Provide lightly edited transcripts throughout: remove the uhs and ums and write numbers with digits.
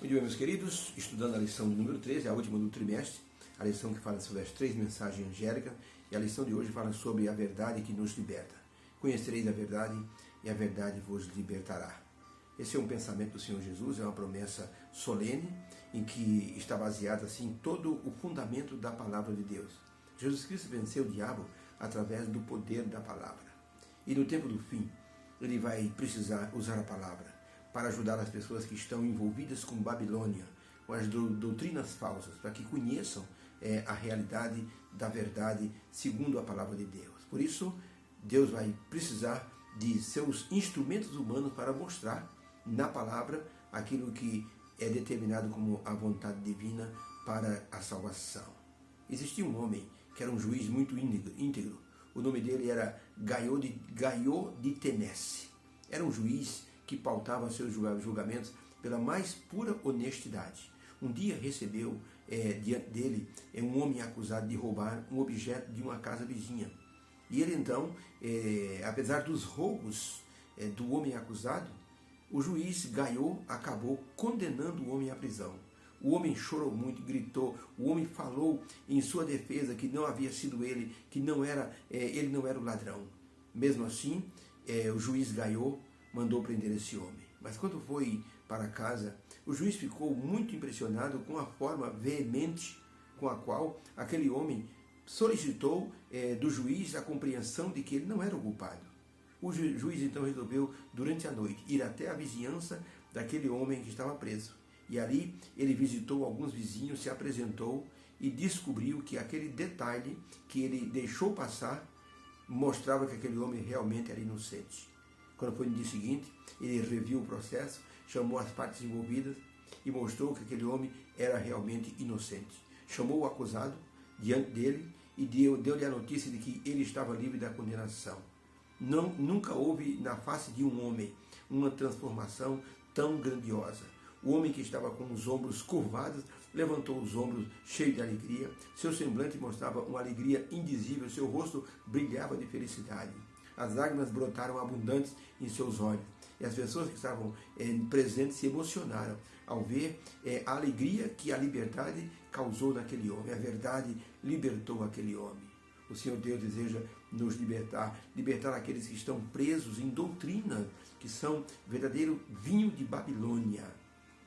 Muito bem, meus queridos, estudando a lição de número 13, a última do trimestre, a lição que fala sobre as 3 mensagens angélicas, e a lição de hoje fala sobre a verdade que nos liberta. Conhecereis a verdade, e a verdade vos libertará. Esse é um pensamento do Senhor Jesus, é uma promessa solene, em que está baseado assim todo o fundamento da palavra de Deus. Jesus Cristo venceu o diabo através do poder da palavra. E no tempo do fim, ele vai precisar usar a palavra para ajudar as pessoas que estão envolvidas com Babilônia, com as doutrinas falsas, para que conheçam a realidade da verdade segundo a palavra de Deus. Por isso, Deus vai precisar de seus instrumentos humanos para mostrar na palavra aquilo que é determinado como a vontade divina para a salvação. Existia um homem que era um juiz muito íntegro. O nome dele era Gaio de Tenesse. Era um juiz que pautava seus julgamentos pela mais pura honestidade. Um dia recebeu diante dele um homem acusado de roubar um objeto de uma casa vizinha. E ele então, apesar dos roubos do homem acusado, o juiz Gaio acabou condenando o homem à prisão. O homem chorou muito, gritou, o homem falou em sua defesa que não havia sido ele, que ele não era o ladrão. Mesmo assim, o juiz Gaio mandou prender esse homem. Mas quando foi para casa, o juiz ficou muito impressionado com a forma veemente com a qual aquele homem solicitou do juiz a compreensão de que ele não era o culpado. O juiz então resolveu, durante a noite, ir até a vizinhança daquele homem que estava preso. E ali ele visitou alguns vizinhos, se apresentou e descobriu que aquele detalhe que ele deixou passar mostrava que aquele homem realmente era inocente. Quando foi no dia seguinte, ele reviu o processo, chamou as partes envolvidas e mostrou que aquele homem era realmente inocente. Chamou o acusado diante dele e deu-lhe a notícia de que ele estava livre da condenação. Nunca houve na face de um homem uma transformação tão grandiosa. O homem que estava com os ombros curvados levantou os ombros cheio de alegria. Seu semblante mostrava uma alegria indizível, seu rosto brilhava de felicidade. As lágrimas brotaram abundantes em seus olhos. E as pessoas que estavam presentes se emocionaram ao ver a alegria que a liberdade causou naquele homem. A verdade libertou aquele homem. O Senhor Deus deseja nos libertar aqueles que estão presos em doutrinas, que são verdadeiro vinho de Babilônia.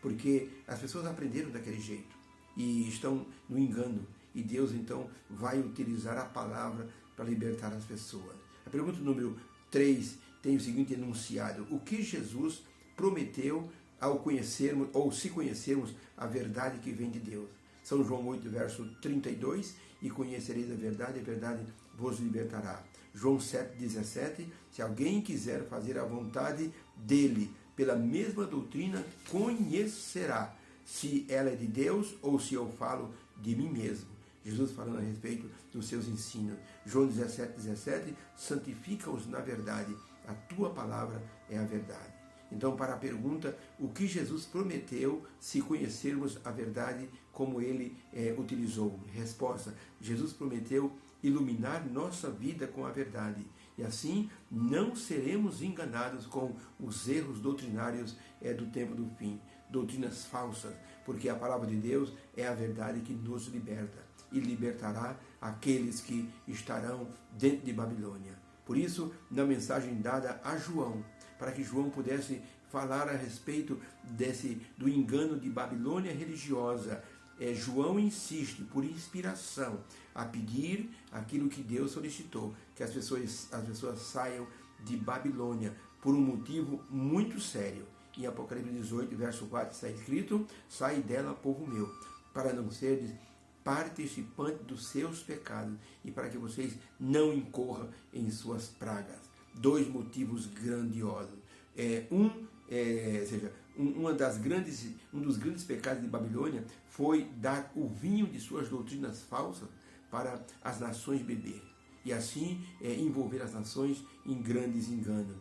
Porque as pessoas aprenderam daquele jeito e estão no engano. E Deus então vai utilizar a palavra para libertar as pessoas. A pergunta número 3 tem o seguinte enunciado: o que Jesus prometeu ao conhecermos, ou se conhecermos, a verdade que vem de Deus? São João 8, verso 32, e conhecereis a verdade vos libertará. João 7, 17, se alguém quiser fazer a vontade dele, pela mesma doutrina, conhecerá se ela é de Deus ou se eu falo de mim mesmo. Jesus falando a respeito dos seus ensinos. João 17, 17, santifica-os na verdade, a tua palavra é a verdade. Então, para a pergunta, o que Jesus prometeu se conhecermos a verdade como ele utilizou? Resposta, Jesus prometeu iluminar nossa vida com a verdade. E assim, não seremos enganados com os erros doutrinários do tempo do fim. Doutrinas falsas, porque a palavra de Deus é a verdade que nos liberta. E libertará aqueles que estarão dentro de Babilônia. Por isso, na mensagem dada a João, para que João pudesse falar a respeito do engano de Babilônia religiosa, João insiste, por inspiração, a pedir aquilo que Deus solicitou, que as pessoas saiam de Babilônia, por um motivo muito sério. Em Apocalipse 18, verso 4, está escrito: sai dela, povo meu, para não seres participante dos seus pecados e para que vocês não incorram em suas pragas. 2 motivos grandiosos. Um dos grandes pecados de Babilônia foi dar o vinho de suas doutrinas falsas para as nações beber. E assim envolver as nações em grandes enganos.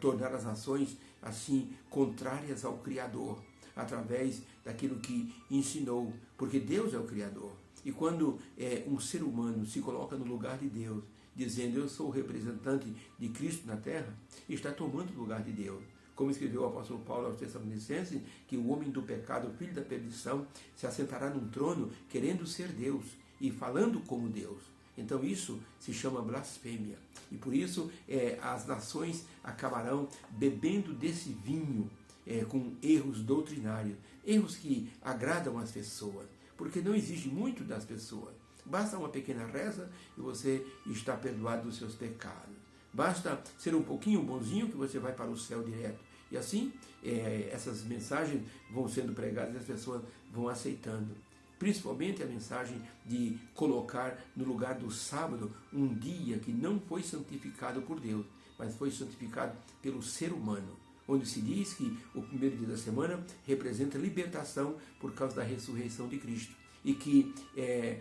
Tornar as nações assim contrárias ao Criador, através daquilo que ensinou, porque Deus é o Criador. E quando um ser humano se coloca no lugar de Deus, dizendo eu sou o representante de Cristo na terra, está tomando o lugar de Deus. como escreveu o apóstolo Paulo aos Tessalonicenses, que o homem do pecado, o filho da perdição, se assentará num trono querendo ser Deus e falando como Deus. Então isso se chama blasfêmia. E por isso as nações acabarão bebendo desse vinho com erros doutrinários, erros que agradam as pessoas, porque não exige muito das pessoas. Basta uma pequena reza e você está perdoado dos seus pecados. Basta ser um pouquinho bonzinho que você vai para o céu direto. E assim, essas mensagens vão sendo pregadas e as pessoas vão aceitando. Principalmente a mensagem de colocar no lugar do sábado um dia que não foi santificado por Deus, mas foi santificado pelo ser humano, onde se diz que o primeiro dia da semana representa libertação por causa da ressurreição de Cristo. E que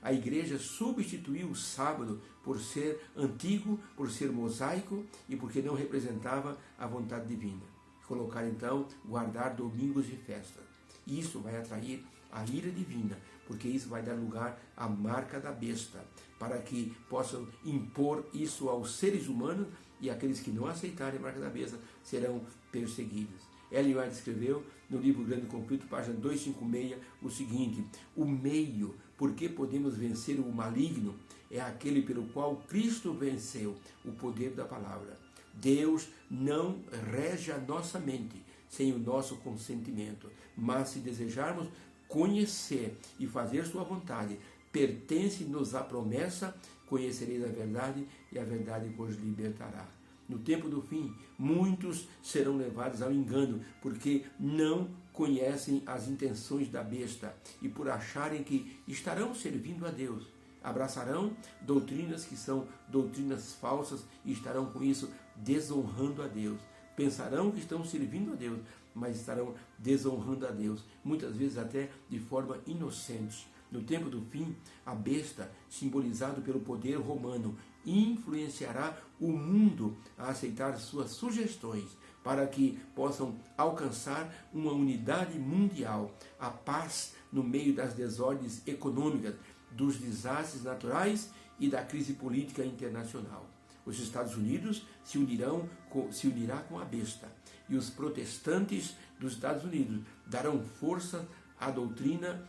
a igreja substituiu o sábado por ser antigo, por ser mosaico e porque não representava a vontade divina. Colocar então, guardar domingos de festa. Isso vai atrair a ira divina, porque isso vai dar lugar à marca da besta, para que possam impor isso aos seres humanos e aqueles que não aceitarem a marca da besta serão perseguidos. Ellen White escreveu no livro Grande Conflito, página 256, o seguinte: o meio por que podemos vencer o maligno é aquele pelo qual Cristo venceu o poder da palavra. Deus não rege a nossa mente sem o nosso consentimento, mas se desejarmos conhecer e fazer sua vontade, pertence-nos a promessa: conhecereis a verdade e a verdade vos libertará. No tempo do fim, muitos serão levados ao engano, porque não conhecem as intenções da besta e por acharem que estarão servindo a Deus. Abraçarão doutrinas que são doutrinas falsas e estarão com isso desonrando a Deus. Pensarão que estão servindo a Deus, mas estarão desonrando a Deus, muitas vezes até de forma inocente. No tempo do fim, a besta, simbolizado pelo poder romano, influenciará o mundo a aceitar suas sugestões para que possam alcançar uma unidade mundial, a paz no meio das desordens econômicas, dos desastres naturais e da crise política internacional. Os Estados Unidos se unirá com a besta, e os protestantes dos Estados Unidos darão força à doutrina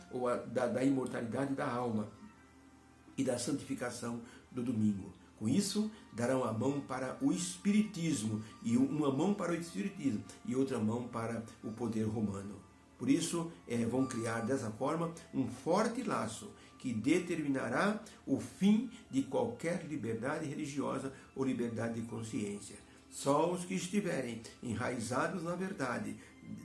da imortalidade da alma e da santificação do domingo. Com isso, darão a mão para o espiritismo, e uma mão para o espiritismo e outra mão para o poder romano. Por isso, vão criar dessa forma um forte laço que determinará o fim de qualquer liberdade religiosa ou liberdade de consciência. Só os que estiverem enraizados na verdade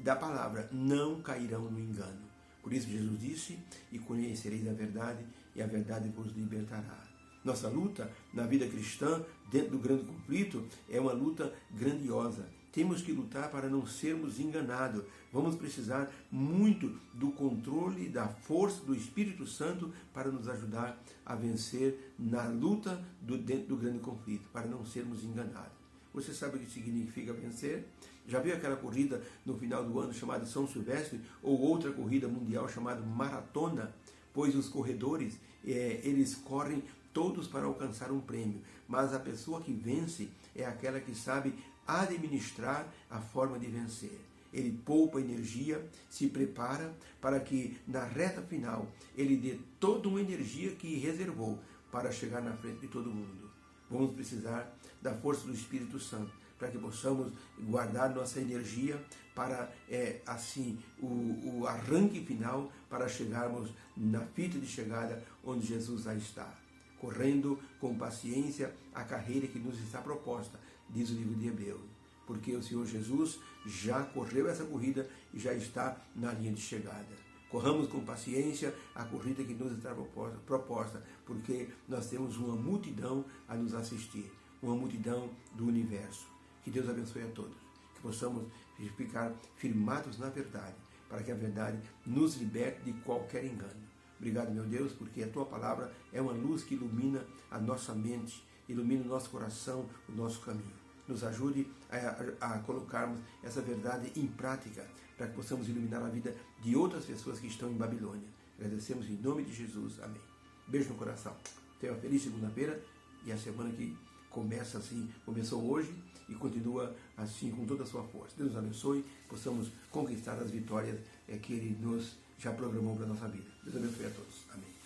da palavra não cairão no engano. Por isso Jesus disse: e conhecereis a verdade, e a verdade vos libertará. Nossa luta na vida cristã, dentro do grande conflito, é uma luta grandiosa. Temos que lutar para não sermos enganados. Vamos precisar muito do controle, da força do Espírito Santo para nos ajudar a vencer na luta dentro do grande conflito, para não sermos enganados. Você sabe o que significa vencer? Já viu aquela corrida no final do ano chamada São Silvestre, ou outra corrida mundial chamada Maratona? Pois os corredores, eles correm todos para alcançar um prêmio, mas a pessoa que vence é aquela que sabe administrar a forma de vencer. Ele poupa energia, se prepara para que na reta final ele dê toda uma energia que reservou para chegar na frente de todo mundo. Vamos precisar da força do Espírito Santo para que possamos guardar nossa energia para, assim, o arranque final, para chegarmos na fita de chegada onde Jesus já está, correndo com paciência a carreira que nos está proposta, diz o livro de Hebreus, porque o Senhor Jesus já correu essa corrida e já está na linha de chegada. Corramos com paciência a corrida que nos está proposta, porque nós temos uma multidão a nos assistir, uma multidão do universo. Que Deus abençoe a todos, que possamos ficar firmados na verdade, para que a verdade nos liberte de qualquer engano. Obrigado, meu Deus, porque a Tua palavra é uma luz que ilumina a nossa mente, ilumina o nosso coração, o nosso caminho. Nos ajude a colocarmos essa verdade em prática, para que possamos iluminar a vida de outras pessoas que estão em Babilônia. Agradecemos em nome de Jesus. Amém. Beijo no coração. Tenha uma feliz segunda-feira e a semana que começa assim, começou hoje e continua assim com toda a sua força. Deus nos abençoe, possamos conquistar as vitórias que Ele nos já programou para a nossa vida. Deus abençoe a todos. Amém.